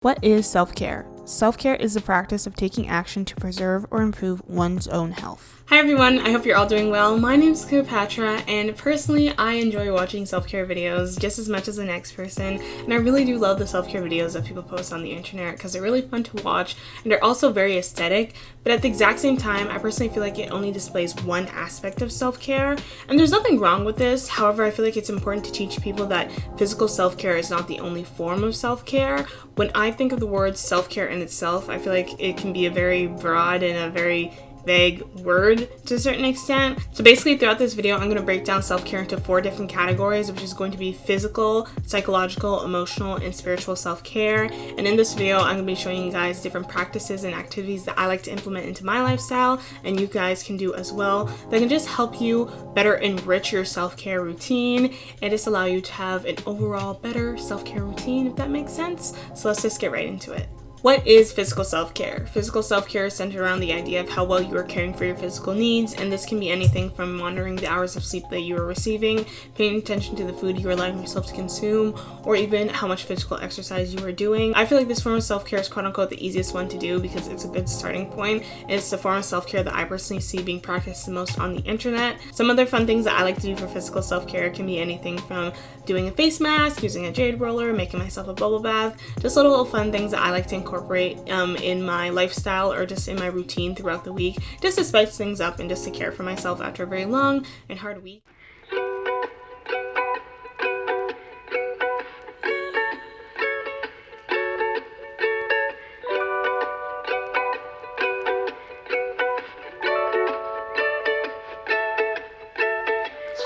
What is self-care? Self-care is the practice of taking action to preserve or improve one's own health. Hi everyone, I hope you're all doing well. My name's Cleopatra, and personally I enjoy watching self-care videos just as much as the next person, and I really do love the self-care videos that people post on the internet because they're really fun to watch and they're also very aesthetic, but at the exact same time I personally feel like it only displays one aspect of self-care, and there's nothing wrong with this. However, I feel like it's important to teach people that physical self-care is not the only form of self-care. When I think of the word self-care in itself, I feel like it can be a very broad and a very vague word to a certain extent. So basically throughout this video I'm going to break down self-care into 4 different categories, which is going to be physical, psychological, emotional, and spiritual self-care. And in this video I'm going to be showing you guys different practices and activities that I like to implement into my lifestyle and you guys can do as well that can just help you better enrich your self-care routine and just allow you to have an overall better self-care routine, if that makes sense. So let's just get right into it. What is physical self-care? Physical self-care is centered around the idea of how well you are caring for your physical needs, and this can be anything from monitoring the hours of sleep that you are receiving, paying attention to the food you are allowing yourself to consume, or even how much physical exercise you are doing. I feel like this form of self-care is quote-unquote the easiest one to do because it's a good starting point. It's the form of self-care that I personally see being practiced the most on the internet. Some other fun things that I like to do for physical self-care can be anything from doing a face mask, using a jade roller, making myself a bubble bath, just little fun things that I like to incorporate in my lifestyle or just in my routine throughout the week, just to spice things up and just to care for myself after a very long and hard week.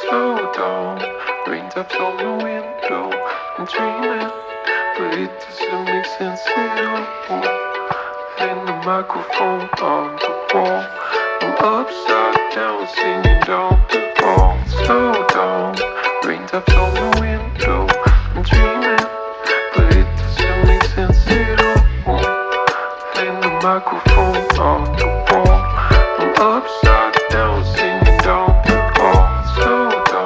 Slow down, raindrops on my window. I'm dreaming, but it doesn't make sense at all. And the microphone on the wall, I'm upside down singing down the hall. Slow down, raindrops on my window. I'm dreaming, but it doesn't make sense at all. And the microphone on the wall, I'm upside down singing down the hall. Slow down.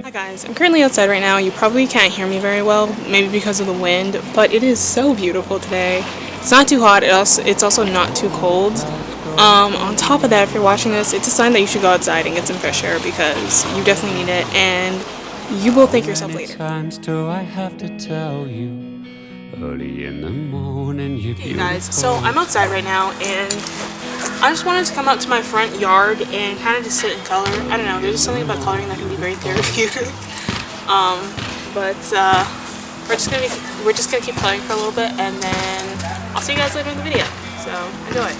Hi guys, I'm currently outside right now. You probably can't hear me very well, maybe because of the wind, but it is so beautiful today. It's not too hot, it's also not too cold. On top of that, if you're watching this, it's a sign that you should go outside and get some fresh air because you definitely need it and you will thank yourself later. Times do I have to tell you? Early in the morning, Hey guys, so I'm outside right now and I just wanted to come out to my front yard and kind of just sit and color. I don't know, there's just something about coloring that can be very therapeutic. We're just gonna keep coloring for a little bit and then I'll see you guys later in the video. So enjoy.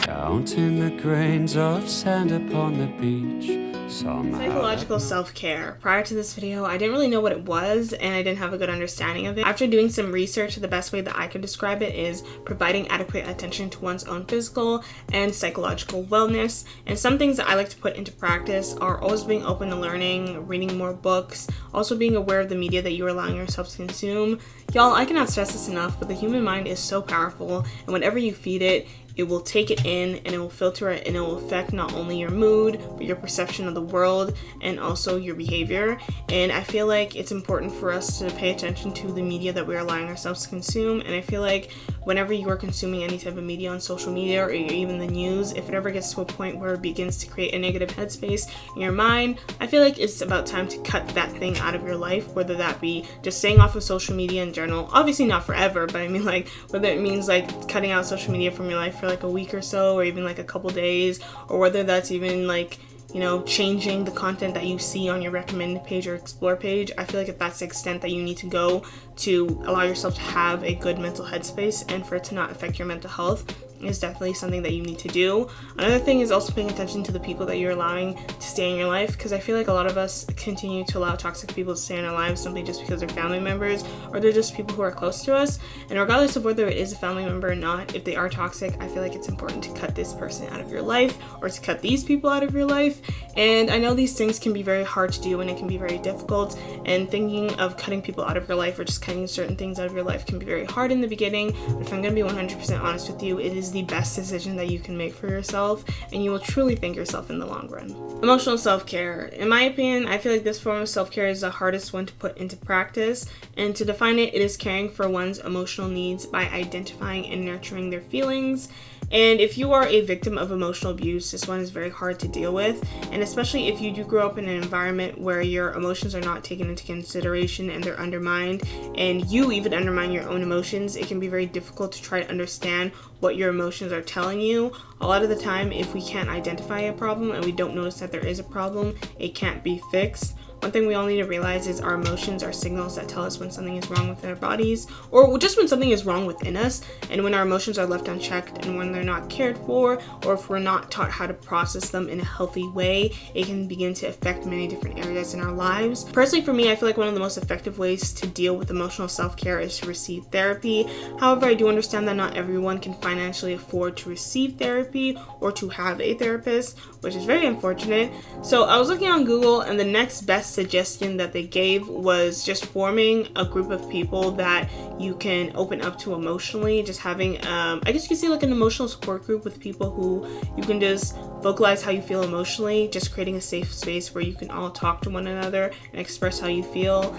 Counting the grains of sand upon the beach. Psychological self-care. Prior to this video, I didn't really know what it was and I didn't have a good understanding of it. After doing some research, the best way that I could describe it is providing adequate attention to one's own physical and psychological wellness. And some things that I like to put into practice are always being open to learning, reading more books, also being aware of the media that you're allowing yourself to consume. Y'all, I cannot stress this enough, but the human mind is so powerful, and whenever you feed it, it will take it in and it will filter it and it will affect not only your mood, but your perception of the world and also your behavior. And I feel like it's important for us to pay attention to the media that we're allowing ourselves to consume. And I feel like whenever you are consuming any type of media on social media or even the news, if it ever gets to a point where it begins to create a negative headspace in your mind, I feel like it's about time to cut that thing out of your life, whether that be just staying off of social media in general. Obviously not forever, but I mean like whether it means like cutting out social media from your life for like a week or so, or even like a couple days, or whether that's even like you know, changing the content that you see on your recommended page or explore page. I feel like if that's the extent that you need to go to allow yourself to have a good mental headspace and for it to not affect your mental health, is definitely something that you need to do. Another thing is also paying attention to the people that you're allowing to stay in your life, because I feel like a lot of us continue to allow toxic people to stay in our lives simply just because they're family members or they're just people who are close to us. And regardless of whether it is a family member or not, if they are toxic, I feel like it's important to cut this person out of your life or to cut these people out of your life. And I know these things can be very hard to do and it can be very difficult, and thinking of cutting people out of your life or just cutting certain things out of your life can be very hard in the beginning. But if I'm going to be 100% honest with you, it is the best decision that you can make for yourself, and you will truly thank yourself in the long run. Emotional self-care. In my opinion, I feel like this form of self-care is the hardest one to put into practice, and to define it, it is caring for one's emotional needs by identifying and nurturing their feelings. And if you are a victim of emotional abuse, this one is very hard to deal with. And especially if you do grow up in an environment where your emotions are not taken into consideration and they're undermined, and you even undermine your own emotions, it can be very difficult to try to understand what your emotions are telling you. A lot of the time, if we can't identify a problem and we don't notice that there is a problem, it can't be fixed. One thing we all need to realize is our emotions are signals that tell us when something is wrong with our bodies, or just when something is wrong within us. And when our emotions are left unchecked and when they're not cared for, or if we're not taught how to process them in a healthy way, it can begin to affect many different areas in our lives. Personally, for me, I feel like one of the most effective ways to deal with emotional self-care is to receive therapy. However, I do understand that not everyone can financially afford to receive therapy or to have a therapist, which is very unfortunate. So I was looking on Google, and the next best suggestion that they gave was just forming a group of people that you can open up to emotionally, just having I guess you could say like an emotional support group with people who you can just vocalize how you feel emotionally, just creating a safe space where you can all talk to one another and express how you feel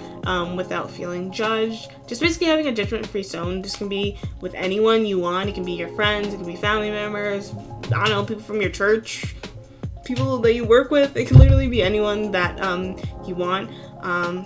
without feeling judged. Just basically having a judgment-free zone. This can be with anyone you want. It can be your friends, it can be family members, I don't know, people from your church, people that you work with. It can literally be anyone that you want.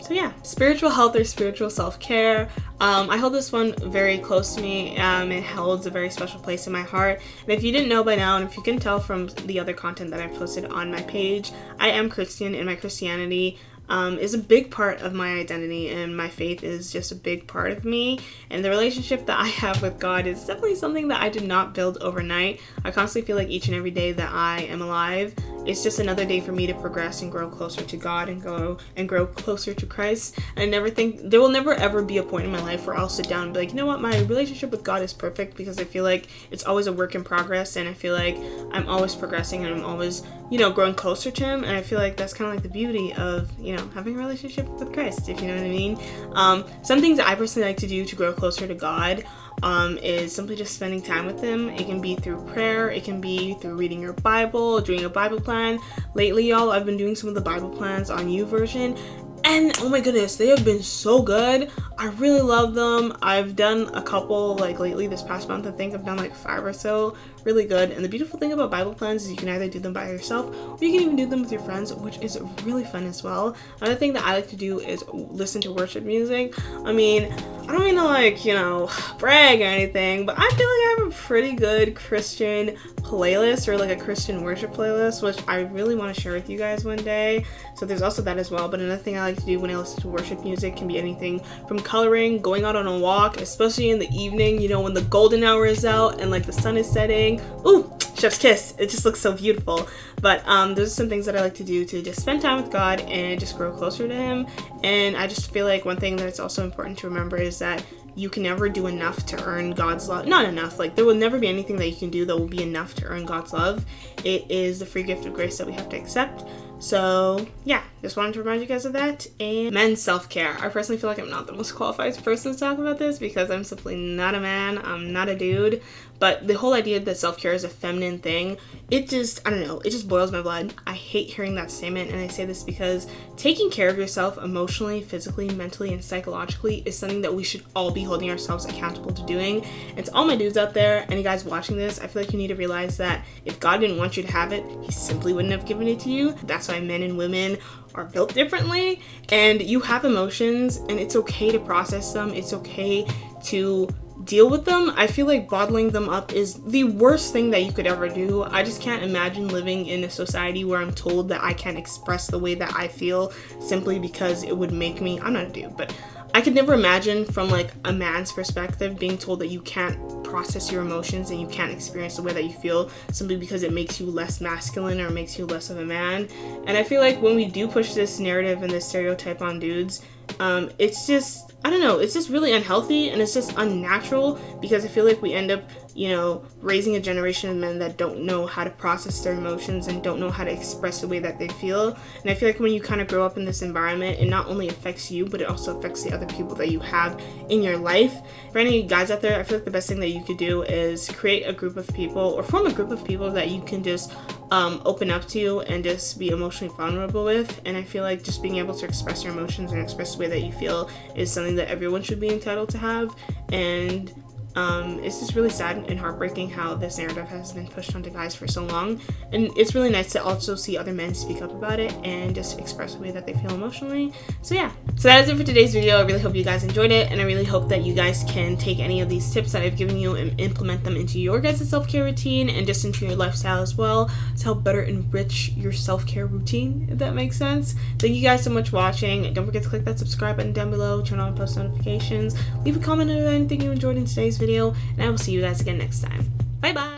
So yeah, spiritual health or spiritual self-care. I hold this one very close to me. It holds a very special place in my heart. And if you didn't know by now, and if you can tell from the other content that I've posted on my page, I am Christian, and my Christianity is a big part of my identity, and my faith is just a big part of me. And the relationship that I have with God is definitely something that I did not build overnight. I constantly feel like each and every day that I am alive, it's just another day for me to progress and grow closer to God and grow closer to Christ. And I never think there will never ever be a point in my life where I'll sit down and be like, you know what, my relationship with God is perfect, because I feel like it's always a work in progress, and I feel like I'm always progressing and I'm always, growing closer to Him. And I feel like that's kind of like the beauty of, having a relationship with Christ, if you know what I mean. Some things that I personally like to do to grow closer to God is simply just spending time with Him. It can be through prayer, it can be through reading your Bible, doing a Bible plan. Lately, y'all, I've been doing some of the Bible plans on YouVersion, and oh my goodness, they have been so good. I really love them. I've done a couple like lately this past month. I think I've done like 5 or so. Really good. And the beautiful thing about Bible plans is you can either do them by yourself or you can even do them with your friends, which is really fun as well. Another thing that I like to do is listen to worship music. I mean, I don't mean to brag or anything, but I feel like I have a pretty good Christian playlist, or like a Christian worship playlist, which I really want to share with you guys one day. So there's also that as well. But another thing I like to do when I listen to worship music can be anything from coloring, going out on a walk, especially in the evening, when the golden hour is out and like the sun is setting. Ooh, chef's kiss. It just looks so beautiful. But those are some things that I like to do to just spend time with God and just grow closer to Him. And I just feel like one thing that's also important to remember is that you can never do enough to earn God's love. Not enough. Like, there will never be anything that you can do that will be enough to earn God's love. It is the free gift of grace that we have to accept. So yeah, just wanted to remind you guys of that. And men's self-care. I personally feel like I'm not the most qualified person to talk about this because I'm simply not a man. I'm not a dude. But the whole idea that self-care is a feminine thing, it just boils my blood. I hate hearing that statement, and I say this because taking care of yourself emotionally, physically, mentally, and psychologically is something that we should all be holding ourselves accountable to doing. And to all my dudes out there, and you guys watching this, I feel like you need to realize that if God didn't want you to have it, He simply wouldn't have given it to you. That's why men and women are built differently, and you have emotions, and it's okay to process them. It's okay to deal with them. I feel like bottling them up is the worst thing that you could ever do. I just can't imagine living in a society where I'm told that I can't express the way that I feel simply because it would make me, I'm not a dude, but I could never imagine from like a man's perspective being told that you can't process your emotions and you can't experience the way that you feel simply because it makes you less masculine or makes you less of a man. And I feel like when we do push this narrative and this stereotype on dudes, it's just, I don't know, it's just really unhealthy and it's just unnatural, because I feel like we end up, you know, raising a generation of men that don't know how to process their emotions and don't know how to express the way that they feel. And I feel like when you kind of grow up in this environment, it not only affects you, but it also affects the other people that you have in your life. For any guys out there, I feel like the best thing that you could do is create a group of people or form a group of people that you can just open up to and just be emotionally vulnerable with. And I feel like just being able to express your emotions and express the way that you feel is something that everyone should be entitled to have. And it's just really sad and heartbreaking how this narrative has been pushed onto guys for so long. And it's really nice to also see other men speak up about it and just express the way that they feel emotionally. So yeah, so that is it for today's video. I really hope you guys enjoyed it, and I really hope that you guys can take any of these tips that I've given you and implement them into your guys' self-care routine and just into your lifestyle as well to help better enrich your self-care routine, if that makes sense. Thank you guys so much for watching. Don't forget to click that subscribe button down below, turn on post notifications, leave a comment on anything you enjoyed in today's video, and I will see you guys again next time. Bye bye!